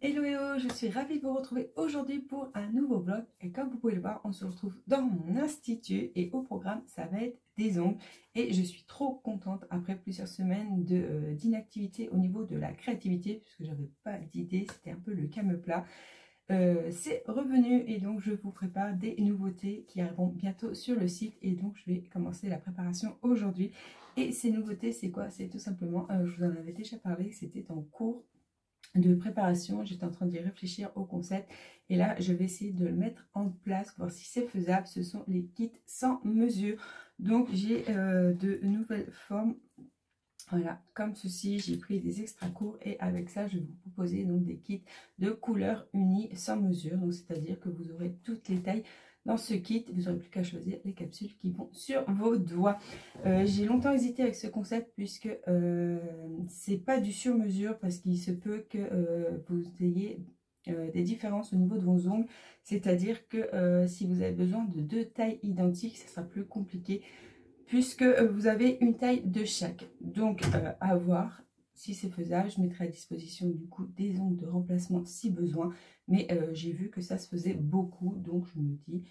Hello hello, je suis ravie de vous retrouver aujourd'hui pour un nouveau vlog et comme vous pouvez le voir, on se retrouve dans mon institut et au programme ça va être des ongles et je suis trop contente après plusieurs semaines d'inactivité au niveau de la créativité puisque j'avais pas d'idée, c'était un peu le calme plat. C'est revenu et donc je vous prépare des nouveautés qui arriveront bientôt sur le site et donc je vais commencer la préparation aujourd'hui. Et ces nouveautés c'est quoi? C'est tout simplement, je vous en avais déjà parlé, c'était en cours de préparation, j'étais en train d'y réfléchir au concept et là je vais essayer de le mettre en place, voir si c'est faisable. Ce sont les kits sans mesure, donc j'ai de nouvelles formes, voilà, comme ceci. J'ai pris des extra courts et avec ça je vais vous proposer donc des kits de couleurs unies sans mesure, donc c'est à dire que vous aurez toutes les tailles dans ce kit, vous n'aurez plus qu'à choisir les capsules qui vont sur vos doigts. J'ai longtemps hésité avec ce concept puisque c'est pas du sur mesure parce qu'il se peut que vous ayez des différences au niveau de vos ongles, c'est à dire que si vous avez besoin de deux tailles identiques, ça sera plus compliqué puisque vous avez une taille de chaque. Donc à voir si c'est faisable. Je mettrai à disposition du coup des ongles de remplacement si besoin, mais j'ai vu que ça se faisait beaucoup, donc je me dis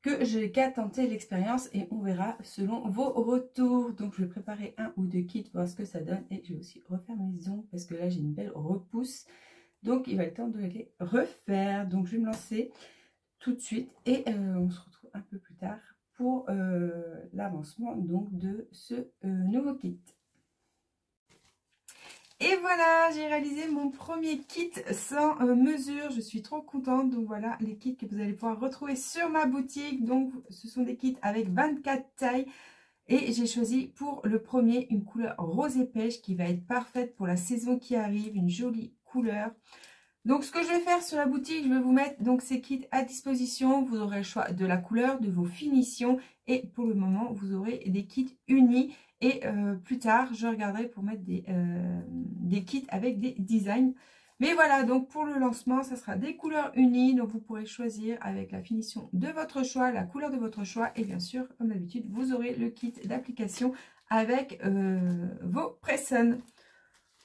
que je n'ai qu'à tenter l'expérience et on verra selon vos retours. Donc je vais préparer un ou deux kits, voir ce que ça donne, et je vais aussi refaire mes ongles parce que là j'ai une belle repousse, donc il va être temps de les refaire. Donc je vais me lancer tout de suite et on se retrouve un peu plus tard pour l'avancement donc de ce nouveau kit. Et voilà, j'ai réalisé mon premier kit sans mesure. Je suis trop contente. Donc voilà les kits que vous allez pouvoir retrouver sur ma boutique. Donc ce sont des kits avec 24 tailles. Et j'ai choisi pour le premier une couleur rosé pêche qui va être parfaite pour la saison qui arrive. Une jolie couleur. Donc ce que je vais faire sur la boutique, je vais vous mettre donc ces kits à disposition. Vous aurez le choix de la couleur, de vos finitions. Et pour le moment, vous aurez des kits unis. Et plus tard, je regarderai pour mettre des kits avec des designs. Mais voilà, donc pour le lancement, ça sera des couleurs unies. Donc vous pourrez choisir avec la finition de votre choix, la couleur de votre choix. Et bien sûr, comme d'habitude, vous aurez le kit d'application avec vos press-ons.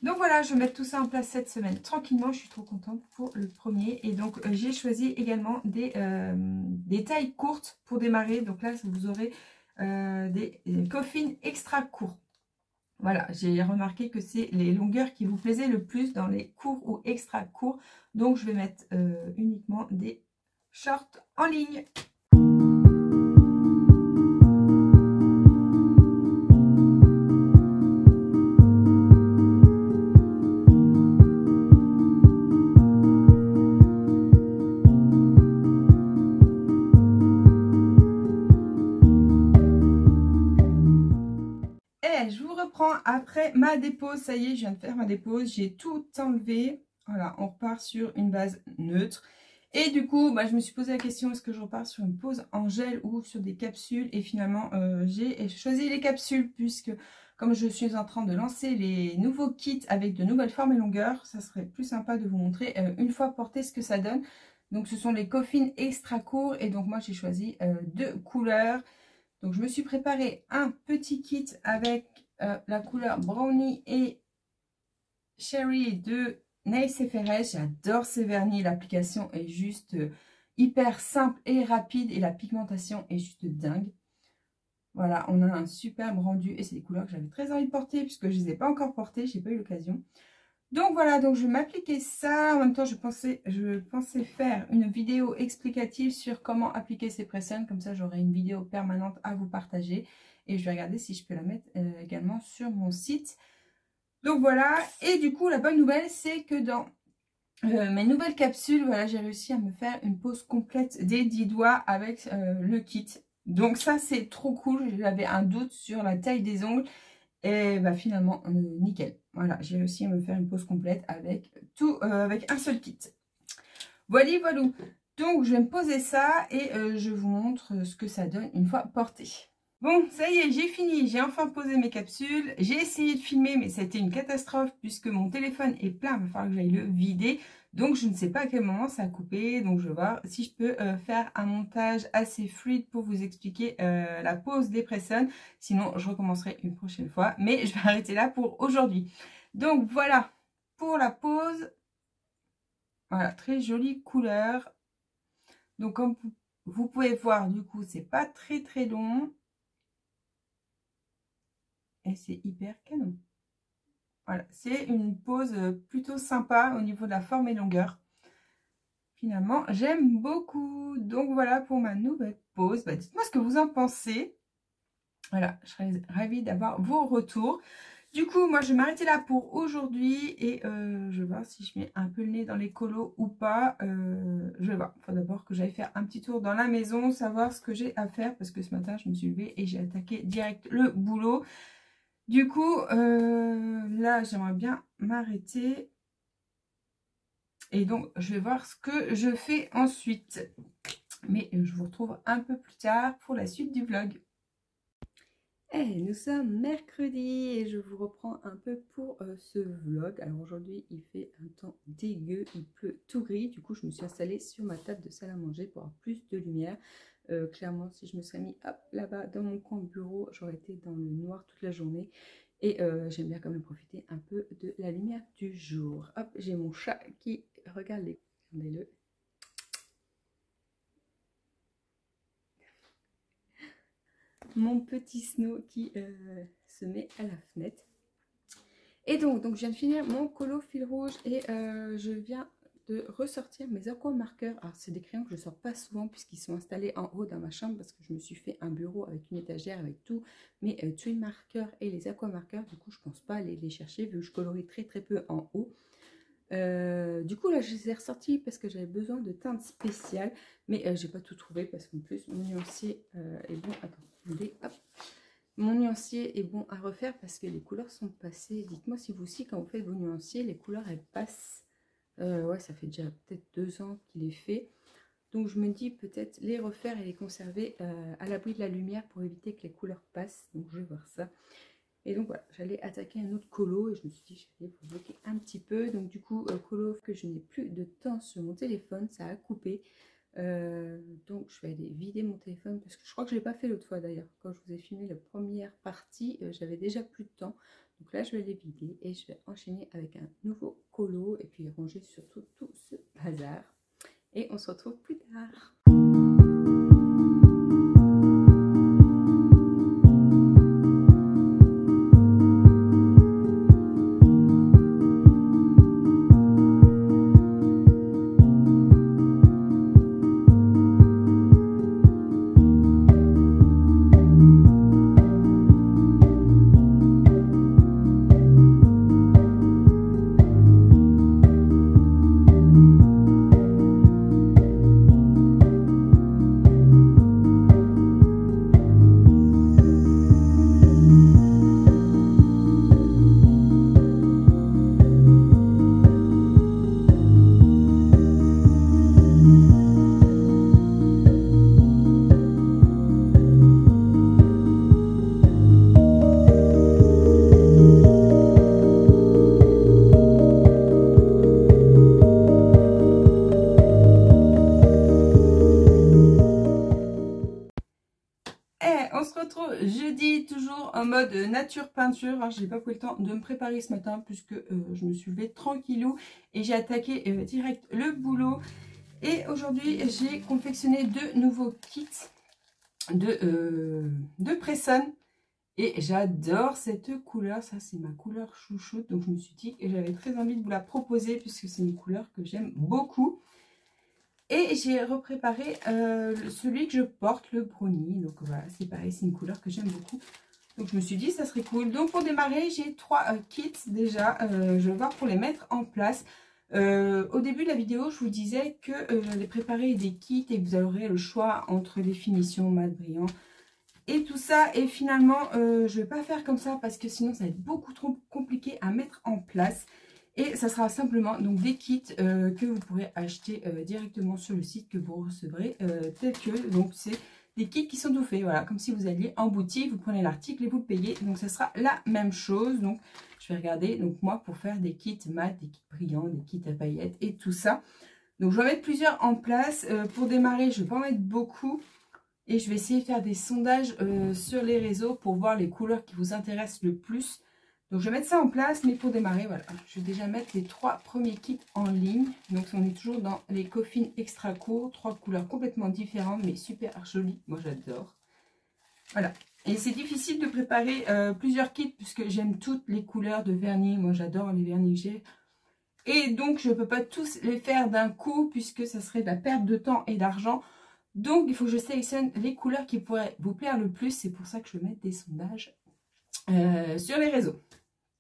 Donc voilà, je vais mettre tout ça en place cette semaine tranquillement. Je suis trop contente pour le premier. Et donc j'ai choisi également des tailles courtes pour démarrer. Donc là, vous aurez des coffins extra courts. Voilà, j'ai remarqué que c'est les longueurs qui vous plaisaient le plus dans les courts ou extra courts. Donc je vais mettre uniquement des shorts en ligne. Je vous reprends après ma dépose. Ça y est, je viens de faire ma dépose. J'ai tout enlevé. Voilà, on repart sur une base neutre. Et du coup, je me suis posé la question, est-ce que je repars sur une pose en gel ou sur des capsules? Et finalement, j'ai choisi les capsules puisque comme je suis en train de lancer les nouveaux kits avec de nouvelles formes et longueurs, ça serait plus sympa de vous montrer une fois porté ce que ça donne. Donc ce sont les coffins extra courts et donc moi j'ai choisi deux couleurs. Donc je me suis préparé un petit kit avec la couleur Brownie et Cherry de Nail CFRS. J'adore ces vernis, l'application est juste hyper simple et rapide et la pigmentation est juste dingue. Voilà, on a un superbe rendu et c'est des couleurs que j'avais très envie de porter puisque je ne les ai pas encore portées, j'ai pas eu l'occasion. Donc voilà, donc je vais m'appliquer ça. En même temps, je pensais faire une vidéo explicative sur comment appliquer ces press-ons. Comme ça, j'aurai une vidéo permanente à vous partager. Et je vais regarder si je peux la mettre également sur mon site. Donc voilà, et du coup, la bonne nouvelle, c'est que dans mes nouvelles capsules, voilà, j'ai réussi à me faire une pose complète des 10 doigts avec le kit. Donc ça, c'est trop cool. J'avais un doute sur la taille des ongles. Et finalement, nickel. Voilà, j'ai réussi à me faire une pose complète avec tout, avec un seul kit. Voilà, voilà. Donc, je vais me poser ça et je vous montre ce que ça donne une fois porté. Bon, ça y est, j'ai fini. J'ai enfin posé mes capsules. J'ai essayé de filmer, mais ça a été une catastrophe puisque mon téléphone est plein. Il va falloir que j'aille le vider. Donc, je ne sais pas à quel moment ça a coupé. Donc, je vais voir si je peux faire un montage assez fluide pour vous expliquer la pose des press-ons. Sinon, je recommencerai une prochaine fois. Mais je vais arrêter là pour aujourd'hui. Donc, voilà pour la pose. Voilà, très jolie couleur. Donc comme vous pouvez voir, du coup, c'est pas très long. Et c'est hyper canon. Voilà, c'est une pose plutôt sympa au niveau de la forme et longueur. Finalement, j'aime beaucoup. Donc voilà pour ma nouvelle pose. Bah, dites-moi ce que vous en pensez. Voilà, je serais ravie d'avoir vos retours. Du coup, moi, je vais m'arrêter là pour aujourd'hui. Et je vais voir si je mets un peu le nez dans les colos ou pas. Je vais voir. Il faut d'abord que j'aille faire un petit tour dans la maison, savoir ce que j'ai à faire. Parce que ce matin, je me suis levée et j'ai attaqué direct le boulot. Du coup, là, j'aimerais bien m'arrêter. Et donc, je vais voir ce que je fais ensuite. Mais je vous retrouve un peu plus tard pour la suite du vlog. Hey, nous sommes mercredi et je vous reprends un peu pour ce vlog. Alors aujourd'hui, il fait un temps dégueu, il pleut tout gris. Du coup, je me suis installée sur ma table de salle à manger pour avoir plus de lumière. Clairement, si je me serais mis là-bas dans mon coin bureau, j'aurais été dans le noir toute la journée. Et j'aime bien quand même profiter un peu de la lumière du jour. Hop, j'ai mon chat qui regarde les... Regardez-le. Mon petit Snow qui se met à la fenêtre. Et donc je viens de finir mon colo fil rouge et je viens de ressortir mes aquamarqueurs. Alors c'est des crayons que je ne sors pas souvent puisqu'ils sont installés en haut dans ma chambre parce que je me suis fait un bureau avec une étagère avec tous mes twin marqueurs et les aquamarqueurs. Du coup je pense pas aller les chercher vu que je colorie très peu en haut. Du coup là je les ai ressortis parce que j'avais besoin de teinte spéciale, mais j'ai pas tout trouvé parce qu'en plus mon nuancier est bon. Attendez, hop. Mon nuancier est bon à refaire parce que les couleurs sont passées. Dites-moi si vous aussi quand vous faites vos nuanciers, les couleurs elles passent. Ouais, ça fait déjà peut-être 2 ans qu'il est fait. Donc je me dis peut-être les refaire et les conserver à l'abri de la lumière pour éviter que les couleurs passent. Donc je vais voir ça. Et donc voilà, j'allais attaquer un autre colo et je me suis dit j'allais vous bloquer un petit peu. Donc du coup, colo que je n'ai plus de temps sur mon téléphone, ça a coupé. Donc je vais aller vider mon téléphone parce que je crois que je ne l'ai pas fait l'autre fois d'ailleurs. Quand je vous ai filmé la première partie, j'avais déjà plus de temps. Donc là, je vais les vider et je vais enchaîner avec un nouveau colo et puis ranger surtout tout ce bazar. Et on se retrouve plus tard. On se retrouve jeudi, toujours en mode nature peinture. Alors, je n'ai pas pris le temps de me préparer ce matin puisque je me suis levée tranquillou et j'ai attaqué direct le boulot. Et aujourd'hui, j'ai confectionné 2 nouveaux kits de Presson. Et j'adore cette couleur, ça c'est ma couleur chouchoute. Donc je me suis dit que j'avais très envie de vous la proposer puisque c'est une couleur que j'aime beaucoup. Et j'ai repréparé celui que je porte, le brownie. Donc voilà, c'est pareil, c'est une couleur que j'aime beaucoup. Donc je me suis dit ça serait cool. Donc pour démarrer, j'ai 3 kits déjà. Je vais voir pour les mettre en place. Au début de la vidéo, je vous disais que j'allais préparer des kits et que vous aurez le choix entre les finitions mat brillant et tout ça. Et finalement, je ne vais pas faire comme ça parce que sinon ça va être beaucoup trop compliqué à mettre en place. Et ça sera simplement donc des kits que vous pourrez acheter directement sur le site que vous recevrez tel que. Donc c'est des kits qui sont tout faits, voilà, comme si vous alliez en boutique, vous prenez l'article et vous le payez. Donc ça sera la même chose. Donc je vais regarder, donc moi pour faire des kits mat, des kits brillants, des kits à paillettes et tout ça. Donc je vais mettre plusieurs en place. Pour démarrer, je ne vais pas en mettre beaucoup. Et je vais essayer de faire des sondages sur les réseaux pour voir les couleurs qui vous intéressent le plus. Donc, je vais mettre ça en place, mais pour démarrer, voilà, je vais déjà mettre les 3 premiers kits en ligne. Donc, on est toujours dans les coffines extra courts, 3 couleurs complètement différentes, mais super jolies. Moi, j'adore. Voilà. Et c'est difficile de préparer plusieurs kits, puisque j'aime toutes les couleurs de vernis. Moi, j'adore les vernis que j'ai. Et donc, je ne peux pas tous les faire d'un coup, puisque ça serait de la perte de temps et d'argent. Donc, il faut que je sélectionne les couleurs qui pourraient vous plaire le plus. C'est pour ça que je vais mettre des sondages sur les réseaux.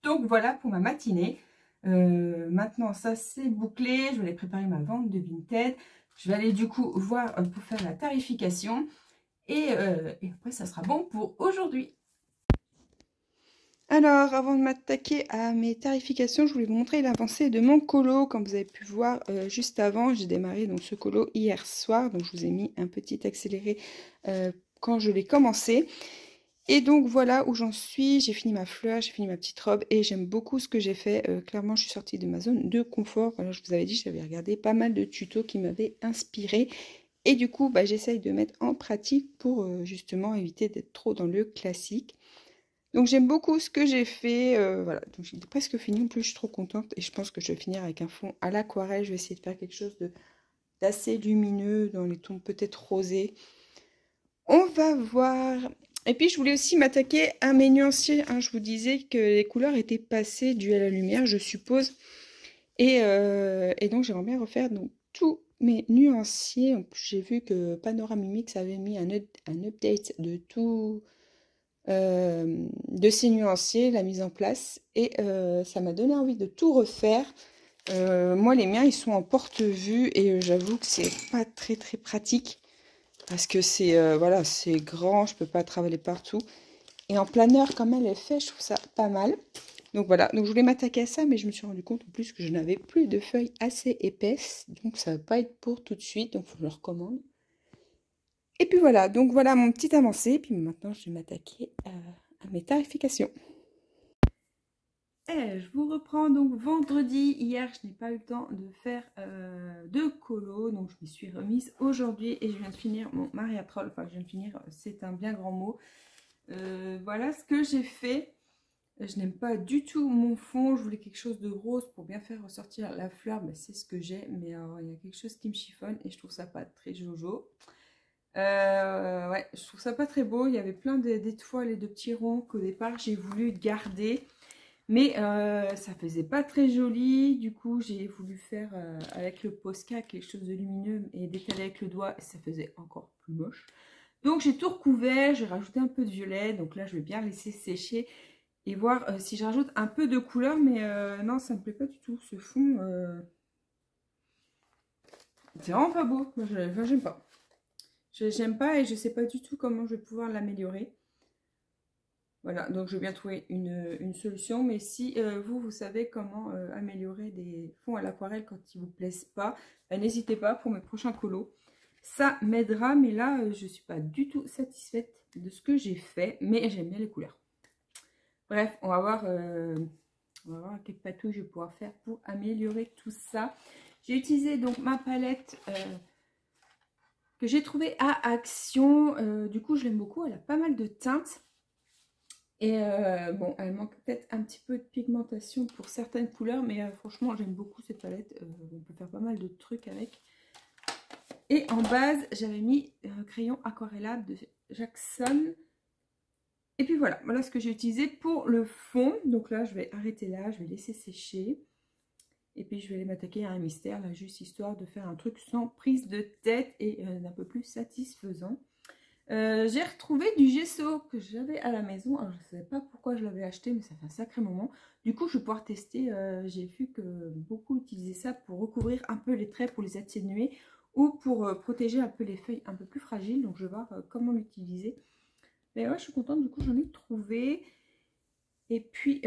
Donc voilà pour ma matinée. Maintenant ça c'est bouclé. Je vais aller préparer ma vente de Vinted. Je vais aller du coup voir pour faire la tarification. Et après ça sera bon pour aujourd'hui. Alors avant de m'attaquer à mes tarifications, je voulais vous montrer l'avancée de mon colo. Comme vous avez pu voir juste avant, j'ai démarré donc ce colo hier soir. Donc je vous ai mis un petit accéléré quand je l'ai commencé. Et donc voilà où j'en suis, j'ai fini ma fleur, j'ai fini ma petite robe et j'aime beaucoup ce que j'ai fait. Clairement je suis sortie de ma zone de confort. Voilà, je vous avais dit, j'avais regardé pas mal de tutos qui m'avaient inspiré. Et du coup bah, j'essaye de mettre en pratique pour justement éviter d'être trop dans le classique. Donc j'aime beaucoup ce que j'ai fait. Voilà, donc j'ai presque fini. En plus je suis trop contente et je pense que je vais finir avec un fond à l'aquarelle. Je vais essayer de faire quelque chose d'assez lumineux dans les tons peut-être rosés. On va voir. Et puis, je voulais aussi m'attaquer à mes nuanciers. Hein. Je vous disais que les couleurs étaient passées dues à la lumière, je suppose. Et donc, j'aimerais bien refaire donc, tous mes nuanciers. J'ai vu que Panorama Mix avait mis un update de tout de ces nuanciers, la mise en place. Et ça m'a donné envie de tout refaire. Moi, les miens, ils sont en porte-vue. Et j'avoue que c'est pas très, très pratique. Parce que c'est voilà, c'est grand, je peux pas travailler partout. Et en planeur, comme elle est faite, je trouve ça pas mal. Donc voilà, donc je voulais m'attaquer à ça, mais je me suis rendu compte en plus que je n'avais plus de feuilles assez épaisses. Donc ça va pas être pour tout de suite, donc il faut que je le recommande. Et puis voilà, donc voilà mon petit avancé. Et puis maintenant, je vais m'attaquer à mes tarifications. Et je vous reprends donc vendredi. Hier, je n'ai pas eu le temps de faire de colo. Donc, je me suis remise aujourd'hui et je viens de finir mon mariatrol. Enfin, je viens de finir, c'est un bien grand mot. Voilà ce que j'ai fait. Je n'aime pas du tout mon fond. Je voulais quelque chose de rose pour bien faire ressortir la fleur. Ben, c'est ce que j'ai. Mais il y a quelque chose qui me chiffonne et je trouve ça pas très jojo. Ouais, je trouve ça pas très beau. Il y avait plein d'étoiles et de petits ronds qu'au départ, j'ai voulu garder. Mais ça faisait pas très joli, du coup j'ai voulu faire avec le Posca quelque chose de lumineux et d'étaler avec le doigt et ça faisait encore plus moche. Donc j'ai tout recouvert, j'ai rajouté un peu de violet, donc là je vais bien laisser sécher et voir si je rajoute un peu de couleur, mais non ça me plaît pas du tout, ce fond, c'est vraiment pas beau, moi j'aime pas. J'aime pas et je sais pas du tout comment je vais pouvoir l'améliorer. Voilà, donc je vais bien trouver une solution, mais si vous savez comment améliorer des fonds à l'aquarelle quand ils ne vous plaisent pas, n'hésitez pas pour mes prochains colos. Ça m'aidera, mais là, je ne suis pas du tout satisfaite de ce que j'ai fait, mais j'aime bien les couleurs. Bref, on va voir quelle patouille je vais pouvoir faire pour améliorer tout ça. J'ai utilisé donc ma palette que j'ai trouvée à Action. Du coup, je l'aime beaucoup, elle a pas mal de teintes. Et bon, elle manque peut-être un petit peu de pigmentation pour certaines couleurs, mais franchement, j'aime beaucoup cette palette. On peut faire pas mal de trucs avec. Et en base, j'avais mis crayon aquarellable de Jackson. Et puis voilà, voilà ce que j'ai utilisé pour le fond. Donc là, je vais arrêter là, je vais laisser sécher. Et puis, je vais aller m'attaquer à un mystère, là, juste histoire de faire un truc sans prise de tête et d'un peu plus satisfaisant. J'ai retrouvé du gesso que j'avais à la maison. Alors, je ne savais pas pourquoi je l'avais acheté, mais ça fait un sacré moment. Du coup, je vais pouvoir tester. J'ai vu que beaucoup utilisaient ça pour recouvrir un peu les traits, pour les atténuer ou pour protéger un peu les feuilles un peu plus fragiles. Donc, je vais voir comment l'utiliser. Mais ouais, je suis contente. Du coup, j'en ai trouvé. Et puis,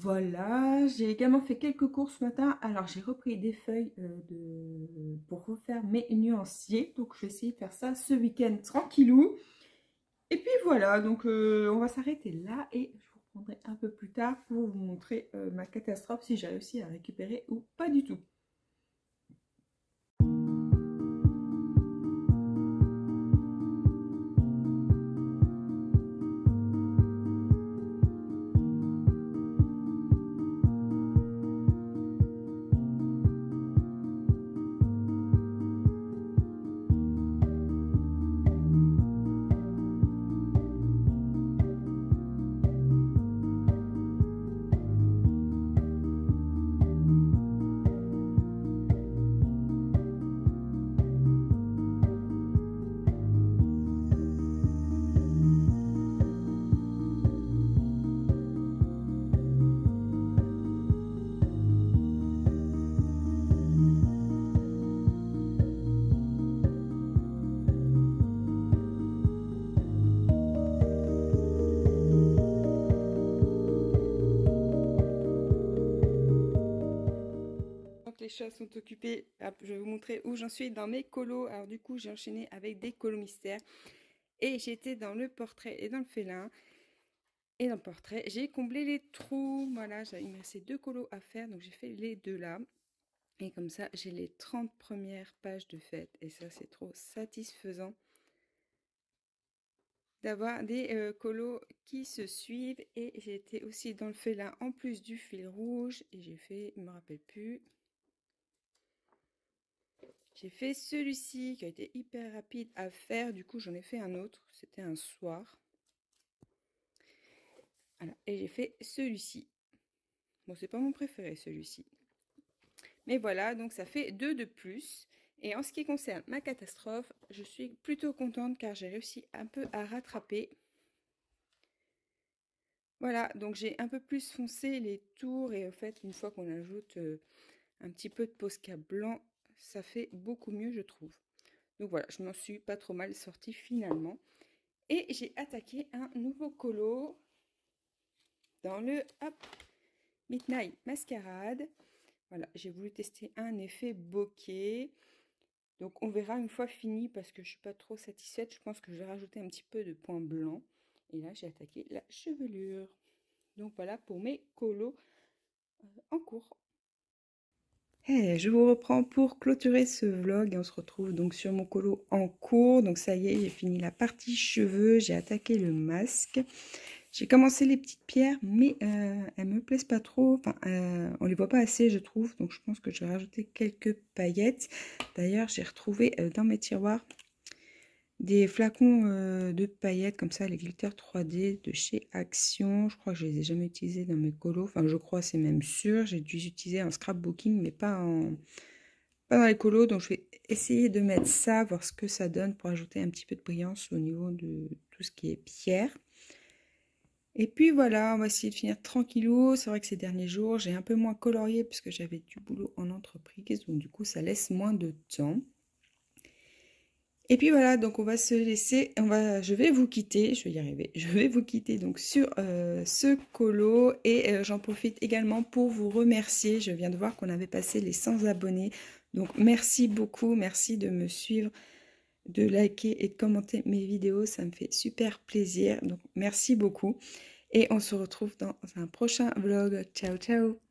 voilà. J'ai également fait quelques courses ce matin. Alors, j'ai repris des feuilles pour refaire mes nuanciers. Donc, je vais essayer de faire ça ce week-end tranquillou. Et puis, voilà. Donc, on va s'arrêter là. Et je vous reprendrai un peu plus tard pour vous montrer ma catastrophe, si j'ai réussi à récupérer ou pas du tout. les chats sont occupés, hop, je vais vous montrer où j'en suis dans mes colos. Alors du coup, j'ai enchaîné avec des colos mystères. Et j'étais dans le portrait et dans le félin. Et dans le portrait, j'ai comblé les trous. Voilà, il me restait 2 colos à faire, donc j'ai fait les 2 là. Et comme ça, j'ai les 30 premières pages de fête. Et ça, c'est trop satisfaisant d'avoir des colos qui se suivent. Et j'ai été aussi dans le félin en plus du fil rouge. Et j'ai fait, je ne me rappelle plus, j'ai fait celui-ci qui a été hyper rapide à faire. Du coup, j'en ai fait un autre. C'était un soir. Voilà. Et j'ai fait celui-ci. Bon, c'est pas mon préféré celui-ci. Mais voilà, donc ça fait 2 de plus. Et en ce qui concerne ma catastrophe, je suis plutôt contente car j'ai réussi un peu à rattraper. Voilà, donc j'ai un peu plus foncé les tours. Et en fait, une fois qu'on ajoute un petit peu de Posca blanc, ça fait beaucoup mieux, je trouve. Donc voilà, je m'en suis pas trop mal sortie finalement. Et j'ai attaqué un nouveau colo dans le Midnight Masquerade. Voilà, j'ai voulu tester un effet bokeh. Donc on verra une fois fini parce que je suis pas trop satisfaite. Je pense que je vais rajouter un petit peu de point blanc. Et là, j'ai attaqué la chevelure. Donc voilà pour mes colos en cours. Hey, je vous reprends pour clôturer ce vlog et on se retrouve donc sur mon colo en cours. Donc ça y est, j'ai fini la partie cheveux, j'ai attaqué le masque. J'ai commencé les petites pierres, mais elles me plaisent pas trop. Enfin, on les voit pas assez, je trouve. Donc je pense que je vais rajouter quelques paillettes. D'ailleurs, j'ai retrouvé dans mes tiroirs des flacons de paillettes comme ça, les glitter 3D de chez Action. Je crois que je les ai jamais utilisés dans mes colos. Enfin, je crois, c'est même sûr. J'ai dû les utiliser en scrapbooking, mais pas dans les colos. Donc, je vais essayer de mettre ça, voir ce que ça donne pour ajouter un petit peu de brillance au niveau de tout ce qui est pierre. Et puis voilà, on va essayer de finir tranquillou. C'est vrai que ces derniers jours, j'ai un peu moins colorié puisque j'avais du boulot en entreprise. Donc, du coup, ça laisse moins de temps. Et puis voilà, donc on va se laisser, je vais vous quitter, je vais y arriver, je vais vous quitter donc sur ce colo et j'en profite également pour vous remercier. Je viens de voir qu'on avait passé les 100 abonnés, donc merci beaucoup, merci de me suivre, de liker et de commenter mes vidéos, ça me fait super plaisir, donc merci beaucoup et on se retrouve dans un prochain vlog. Ciao ciao.